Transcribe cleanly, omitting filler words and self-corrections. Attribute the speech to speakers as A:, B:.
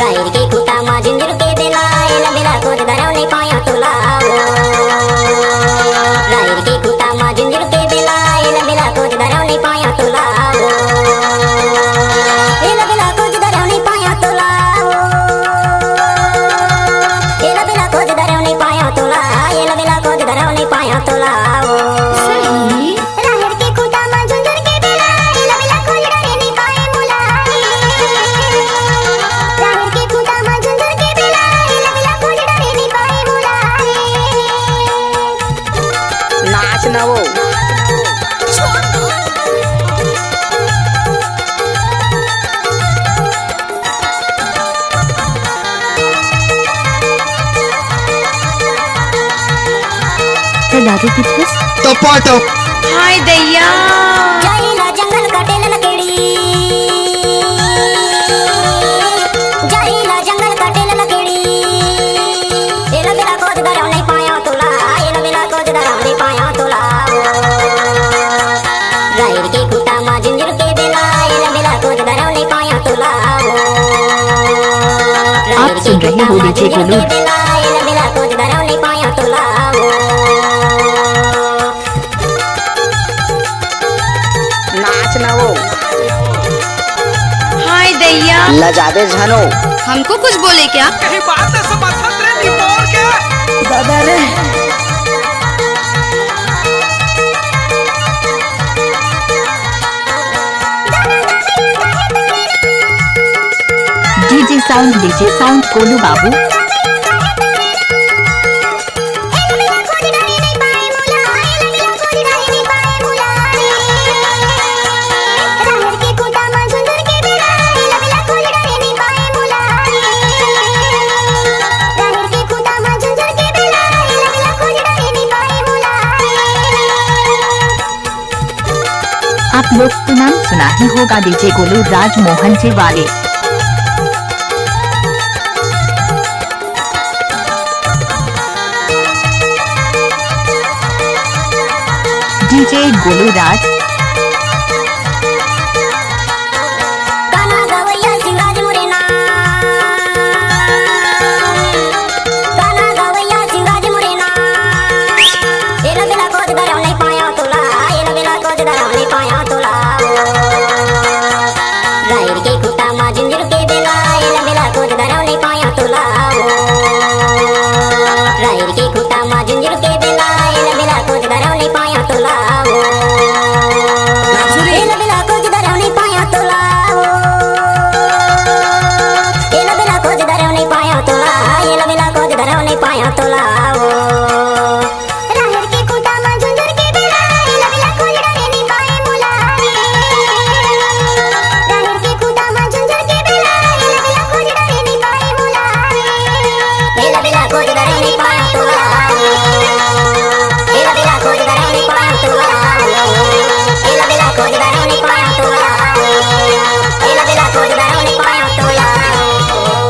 A: राहिर के खुटा मा झुंझुर के बेला एला बेला खोज धरव नहीं पाया तोला राहिर के खुटा मा झुंझुर के बेला एला बेला खोज धरव नहीं पाया तोला एला बेला खोज धरव नहीं पाया तोला एला बेला खोज धरव नहीं पाया तोला एला बेला खोज धरव नहीं पाया तोला
B: सही
A: राहिर के खुटा मा झुंझुर के बेला एला बेला खोज धरे नहीं पाए मोला राहिर के खुटा मा झुंझुर के बेला एला बेला खोज धरे नहीं पाए मोला
C: नाच ना वो
B: दारू पिथस
D: टपाटप
B: हाय दैया
A: जाइला जंगल कटेल लकेड़ी जाइला जंगल कटेल लकेड़ी एला बेला खोज धरव नहीं पाया तोला एला बेला खोज धरव नहीं पाया तोला राहिर के खुटा मा झुंझुर के बेला एला बेला खोज धरव नहीं पाया तोला
B: आप सुन रहे हो डीजे गोलू।
A: एला बेला खोज धरव नहीं पाया तोला
C: नाच ना वो
B: हाय दैया
C: लजाबे झनो
B: हमको कुछ बोले क्या
E: कहीं बात है सब अच्छा ट्रेंडी बोल के
C: दादा रे
B: डीजे साउंड कोलू बाबू आप लोग तो नाम सुना ही होगा डीजे गोलू राज मोहन जी वाले। डीजे गोलू राज
A: गाना गवैया शिवराज मुरेना गाना गवैया शिवराज मुरेना एला बेला खोज धरव नहीं पाया तोला एला बेला खोज धरव नहीं पाया तोला राहिर के खुटा मा झुंझुर के बेला एला बेला खोज धरव नहीं पाया तोला राहिर के खुटा मा झुंझुर के बेला एला बेला खोज धरव नहीं पाया तोला एला बेला खोज धरव नहीं पाया तोला एला बेला खोज धरव नहीं पाया तोला एला बेला खोज धरव नहीं पाया तोला राहिर के खुटा मा झुंझुर के बेला एला बेला खोज धरे नहीं पाए मोला राहिर के खुटा मा झुंझुर के बेला एला बेला खोज धरे नहीं पाए मोला एला बेला खोज धरे नहीं पाया तोला